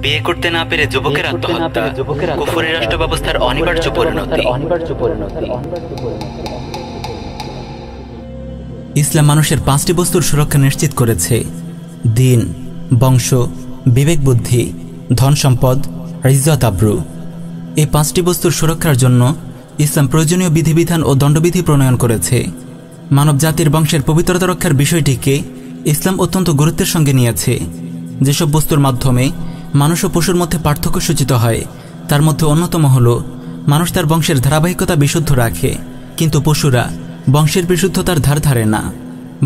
বিয়ে করতে না পেরে যুবকের আত্মহত্যা কুফরি রাষ্ট্র ব্যবস্থার অনিবার্য পরিণতি। ইসলাম মানুষের 5টি বস্তুর সুরক্ষা নিশ্চিত করেছে: দিন, বংশ, বিবেক, বুদ্ধি, ধন সম্পদ, ইজ্জত, আব্রু। এই 5টি বস্তুর সুরক্ষার জন্য ইসলাম প্রয়োজনীয় বিধিবিধান ও দণ্ডবিধি প্রণয়ন করেছে। মানব জাতির বংশের পবিত্রতা রক্ষার বিষয়টিকে ইসলাম অত্যন্ত গুরুত্বের সঙ্গে নিয়েছে। যেসব বস্তুর মাধ্যমে মানুষ ও পশুর মধ্যে পার্থক্য সূচিত হয় তার মধ্যে অন্যতম হল মানুষ তার বংশের ধারাবাহিকতা বিশুদ্ধ রাখে, কিন্তু পশুরা বংশের বিশুদ্ধতার ধার ধারে না।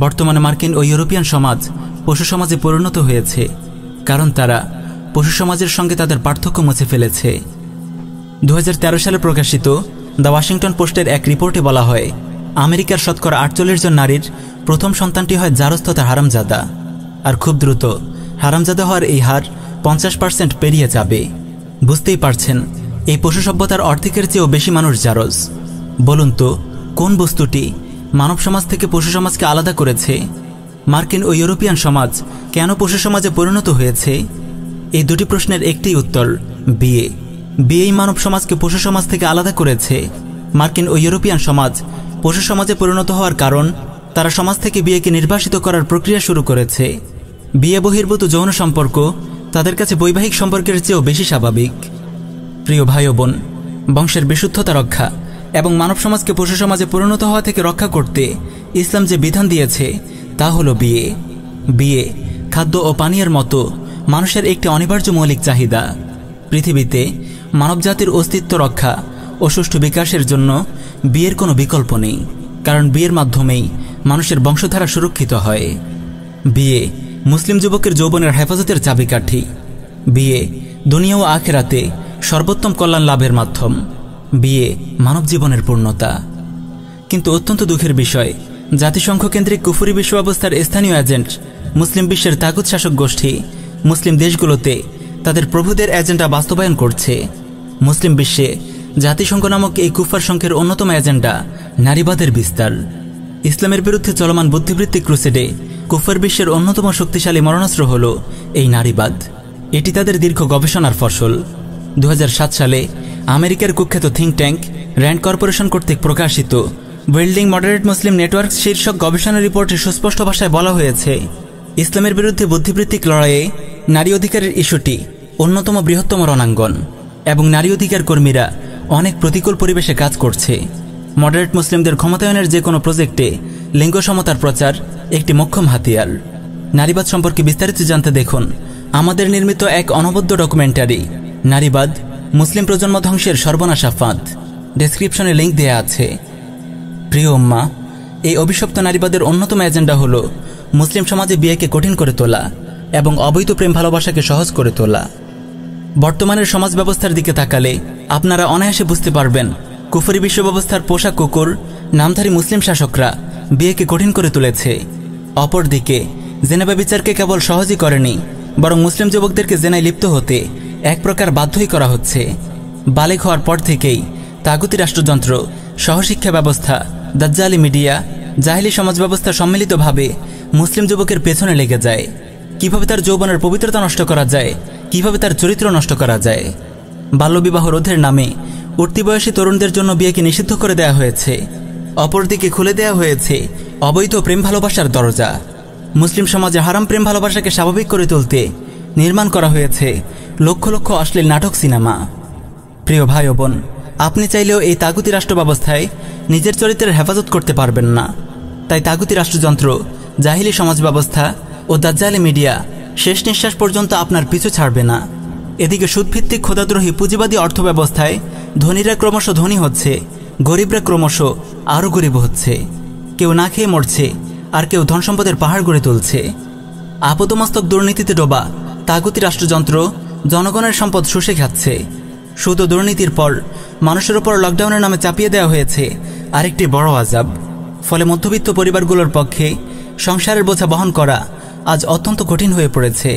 বর্তমানে মার্কিন ও ইউরোপিয়ান সমাজ পশু সমাজে পরিণত হয়েছে, কারণ তারা পশু সমাজের সঙ্গে তাদের পার্থক্য মুছে ফেলেছে। 2013 সালে প্রকাশিত দ্য ওয়াশিংটন পোস্টের এক রিপোর্টে বলা হয়, আমেরিকার শতকরা 48 জন নারীর প্রথম সন্তানটি হয় জারজ তথা হারামজাদা, আর খুব দ্রুত হারামজাদা হওয়ার এই হার 50% পেরিয়ে যাবে। বুঝতেই পারছেন, এই পশু সভ্যতার অর্ধেকের চেয়েও বেশি মানুষ জারজ। বলুন তো, কোন বস্তুটি মানব সমাজ থেকে পশু সমাজকে আলাদা করেছে? মার্কিন ও ইউরোপিয়ান সমাজ কেন পশু সমাজে পরিণত হয়েছে? এই দুটি প্রশ্নের একটি উত্তর: বিয়ে। বিয়েই মানব সমাজকে পশু সমাজ থেকে আলাদা করেছে। মার্কিন ও ইউরোপিয়ান সমাজ পশু সমাজে পরিণত হওয়ার কারণ তারা সমাজ থেকে বিয়েকে নির্বাসিত করার প্রক্রিয়া শুরু করেছে। বিয়ে বহির্ভূত যৌন সম্পর্ক তাদের কাছে বৈবাহিক সম্পর্কের চেয়েও বেশি স্বাভাবিক। প্রিয় ভাই ও বোন, বংশের বিশুদ্ধতা রক্ষা এবং মানব সমাজকে পশু সমাজে পরিণত হওয়া থেকে রক্ষা করতে ইসলাম যে বিধান দিয়েছে তা হলো বিয়ে। বিয়ে খাদ্য ও পানীয়ের মতো মানুষের একটি অনিবার্য মৌলিক চাহিদা। পৃথিবীতে মানবজাতির অস্তিত্ব রক্ষা ও সুষ্ঠু বিকাশের জন্য বিয়ের কোনো বিকল্প নেই, কারণ বিয়ের মাধ্যমেই মানুষের বংশধারা সুরক্ষিত হয়। বিয়ে মুসলিম যুবকের যৌবনের হেফাজতের চাবিকাঠি। বিয়ে দুনিয়া ও আখিরাতে সর্বোত্তম কল্যাণ লাভের মাধ্যম। বিয়ে মানব জীবনের পূর্ণতা। কিন্তু অত্যন্ত দুঃখের বিষয়, জাতিসংঘ কেন্দ্রিক কুফরি বিশ্ব ব্যবস্থার স্থানীয় এজেন্ট মুসলিম বিশ্বের তাগুত শাসক গোষ্ঠী মুসলিম দেশগুলোতে তাদের প্রভুদের এজেন্ডা বাস্তবায়ন করছে। মুসলিম বিশ্বে জাতিসংঘ নামক এই কুফার সংঘের অন্যতম এজেন্ডা নারীবাদের বিস্তার। ইসলামের বিরুদ্ধে চলমান বুদ্ধিবৃত্তিক ক্রুসেডে কুফার বিশ্বের অন্যতম শক্তিশালী মরণাস্ত্র হল এই নারীবাদ। এটি তাদের দীর্ঘ গবেষণার ফসল। 2007 সালে আমেরিকার কুখ্যাত থিঙ্ক ট্যাঙ্ক র্যান্ড কর্পোরেশন কর্তৃক প্রকাশিত বিল্ডিং মডারেট মুসলিম নেটওয়ার্ক শীর্ষক গবেষণা রিপোর্টে সুস্পষ্ট ভাষায় বলা হয়েছে, ইসলামের বিরুদ্ধে বুদ্ধিবৃত্তিক লড়াইয়ে নারী অধিকারের ইস্যুটি অন্যতম বৃহত্তম রণাঙ্গন এবং নারী অধিকার কর্মীরা অনেক প্রতিকূল পরিবেশে কাজ করছে। মডারেট মুসলিমদের ক্ষমতায়নের যে কোনো প্রজেক্টে লিঙ্গ সমতার প্রচার একটি মোক্ষম হাতিয়ার। নারীবাদ সম্পর্কে বিস্তারিত জানতে দেখুন আমাদের নির্মিত এক অনবদ্য ডকুমেন্টারি নারীবাদ, মুসলিম প্রজন্ম ধ্বংসের সর্বনাশা ফাঁদ। ডেসক্রিপশনে লিঙ্ক দেয়া আছে। প্রিয় উম্মাহ, এই অভিশপ্ত নারীবাদের অন্যতম এজেন্ডা হল মুসলিম সমাজে বিয়েকে কঠিন করে তোলা এবং অবৈধ প্রেম ভালোবাসাকে সহজ করে তোলা। বর্তমানের সমাজ ব্যবস্থার দিকে তাকালে আপনারা অনায়াসে বুঝতে পারবেন, কুফরি বিশ্ব ব্যবস্থার পোষা কুকুর নামধারী মুসলিম শাসকরা বিয়েকে কঠিন করে তুলেছে। অপরদিকে জেনা ব্যভিচারকে কেবল সহজই করেনি, বরং মুসলিম যুবকদেরকে জেনায় লিপ্ত হতে এক প্রকার বাধ্যই করা হচ্ছে। বালেগ হওয়ার পর থেকেই তাগুতি রাষ্ট্রযন্ত্র, সহশিক্ষা ব্যবস্থা, দাজ্জালি মিডিয়া, জাহিলি সমাজ ব্যবস্থা সম্মিলিতভাবে মুসলিম যুবকের পেছনে লেগে যায়। কিভাবে তার যৌবনের পবিত্রতা নষ্ট করা যায়, কিভাবে তার চরিত্র নষ্ট করা যায়। বাল্যবিবাহ রোধের নামে উঠতি বয়সী তরুণদের জন্য বিয়েকে নিষিদ্ধ করে দেয়া হয়েছে। অপরদিকে খুলে দেয়া হয়েছে অবৈধ প্রেম ভালোবাসার দরজা। মুসলিম সমাজে হারাম প্রেম ভালোবাসাকে স্বাভাবিক করে তুলতে নির্মাণ করা হয়েছে লক্ষ লক্ষ অশ্লীল নাটক, সিনেমা। প্রিয় ভাই ও বোন, আপনি চাইলেও এই তাগুতি রাষ্ট্র ব্যবস্থায় নিজের চরিত্রের হেফাজত করতে পারবেন না। তাই তাগুতি রাষ্ট্রযন্ত্র, জাহিলি সমাজ ব্যবস্থা ও দাজ্জালি মিডিয়া শেষ নিঃশ্বাস পর্যন্ত আপনার পিছু ছাড়বে না। এদিকে সুদভিত্তিক খোদাদ্রোহী পুঁজিবাদী অর্থব্যবস্থায় ধনীরা ক্রমশ ধনী হচ্ছে, গরিবরা ক্রমশ আরও গরিব হচ্ছে। কেউ না খেয়ে মরছে, আর কেউ ধন সম্পদের পাহাড় গড়ে তুলছে। আপদমস্তক দুর্নীতিতে ডোবা তাগুতি রাষ্ট্রযন্ত্র জনগণের সম্পদ শুষে খাচ্ছে। সুদ ও দুর্নীতির পর মানুষের ওপর লকডাউনের নামে চাপিয়ে দেওয়া হয়েছে আরেকটি বড় আযাব। ফলে মধ্যবিত্ত পরিবারগুলোর পক্ষে সংসারের বোঝা বহন করা আজ অত্যন্ত কঠিন হয়ে পড়েছে।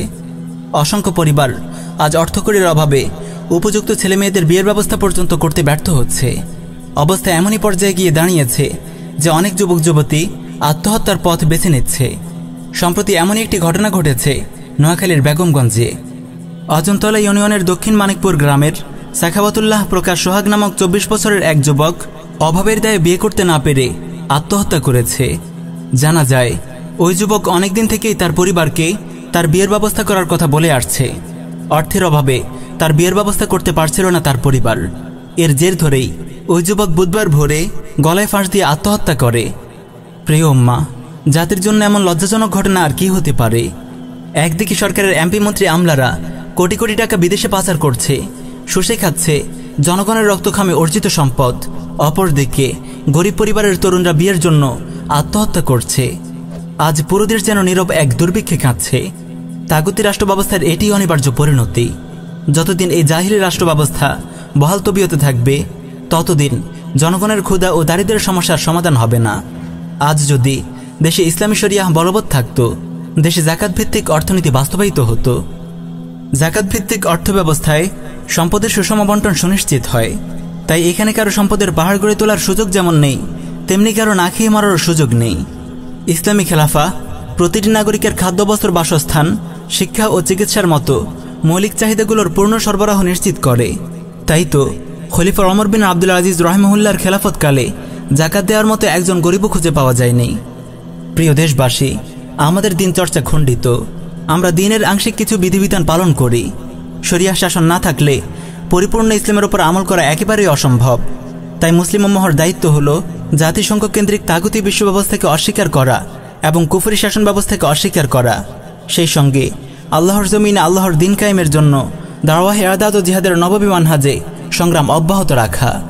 অসংখ্য পরিবার আজ অর্থকড়ির অভাবে উপযুক্ত ছেলেমেয়েদের বিয়ের ব্যবস্থা পর্যন্ত করতে ব্যর্থ হচ্ছে। অবস্থা এমনই পর্যায়ে গিয়ে দাঁড়িয়েছে যে অনেক যুবক যুবতী আত্মহত্যার পথ বেছে নিচ্ছে। সম্প্রতি এমনই একটি ঘটনা ঘটেছে নোয়াখালীর বেগমগঞ্জে। অজন্তলা ইউনিয়নের দক্ষিণ মানিকপুর গ্রামের সাখাওয়াতুল্লাহ প্রকাশ সোহাগ নামক 24 বছরের এক যুবক অভাবের দায়ে বিয়ে করতে না পেরে আত্মহত্যা করেছে। জানা যায় ওই যুবক অনেকদিন থেকেই তার পরিবারকে তার বিয়ের ব্যবস্থা করার কথা বলে আসছে। অর্থের অভাবে তার বিয়ের ব্যবস্থা করতে পারছিল না তার পরিবার। এর জের ধরেই ওই যুবক বুধবার ভোরে গলায় ফাঁস দিয়ে আত্মহত্যা করে। প্রিয় উম্মাহ, জাতির জন্য এমন লজ্জাজনক ঘটনা আর কি হতে পারে? একদিকে সরকারের এমপি মন্ত্রী আমলারা কোটি কোটি টাকা বিদেশে পাচার করছে, শুষে খাচ্ছে জনগণের রক্তখামে অর্জিত সম্পদ। অপরদিকে গরিব পরিবারের তরুণরা বিয়ের জন্য আত্মহত্যা করছে। আজ পুরো দেশ যেন নীরব এক দুর্ভিক্ষে কাঁদছে। তাগুতি রাষ্ট্র ব্যবস্থার এটি অনিবার্য পরিণতি। যতদিন এই জাহিলি রাষ্ট্র ব্যবস্থা বহাল তবিয়তে থাকবে, ততদিন জনগণের ক্ষুধা ও দারিদ্র্যের সমস্যার সমাধান হবে না। আজ যদি দেশে ইসলামী শরিয়াহ বলবৎ থাকত, দেশে জাকাত ভিত্তিক অর্থনীতি বাস্তবায়িত হতো। জাকাত ভিত্তিক অর্থব্যবস্থায় সম্পদের সুষম বন্টন সুনিশ্চিত হয়। তাই এখানে কারো সম্পদের পাহাড় গড়ে তোলার সুযোগ যেমন নেই, তেমনি কারো না খেয়ে মারারও সুযোগ নেই। ইসলামী খেলাফা প্রতিটি নাগরিকের খাদ্য, বস্ত্র, বাসস্থান, শিক্ষা ও চিকিৎসার মতো মৌলিক চাহিদাগুলোর পূর্ণ সরবরাহ নিশ্চিত করে। তাই তো খলিফা ওমর বিন আব্দুল আজিজ রহিমাহুল্লাহর খেলাফতকালে জাকাত দেওয়ার মতো একজন গরিবও খুঁজে পাওয়া যায়নি। প্রিয় দেশবাসী, আমাদের দিন চর্চা খণ্ডিত। আমরা দিনের আংশিক কিছু বিধিবিধান পালন করি। শরিয়াহ শাসন না থাকলে পরিপূর্ণ ইসলামের উপর আমল করা একেবারেই অসম্ভব। তাই মুসলিম উম্মাহর দায়িত্ব হল জাতিসংঘ কেন্দ্রিক তাগুতি বিশ্ব ব্যবস্থাকে অস্বীকার করা এবং কুফরি শাসন ব্যবস্থাকে অস্বীকার করা। সেই সঙ্গে আল্লাহর জমিনে আল্লাহর দিন কায়েমের জন্য দাওয়াহ ইরদাদ ও জিহাদের নববী মানহাজে সংগ্রাম অব্যাহত রাখা।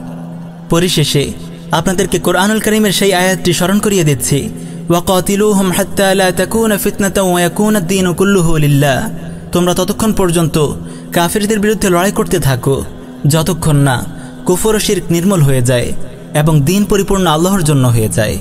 পরিশেষে আপনাদেরকে কোরআনুল কারীমের সেই আয়াতটি স্মরণ করিয়ে দিচ্ছি, ওয়াকাতিলুহুম হাত্তা লা তাকুনা ফিতনাতাও ওয়া ইয়াকুনা আদ-দীনু কুল্লুহু লিল্লাহ। তোমরা ততক্ষণ পর্যন্ত কাফিরদের বিরুদ্ধে লড়াই করতে থাকো যতক্ষণ না কুফর ও শিরক নির্মূল হয়ে যায় এবং দিন পরিপূর্ণ আল্লাহর জন্য হয়ে যায়।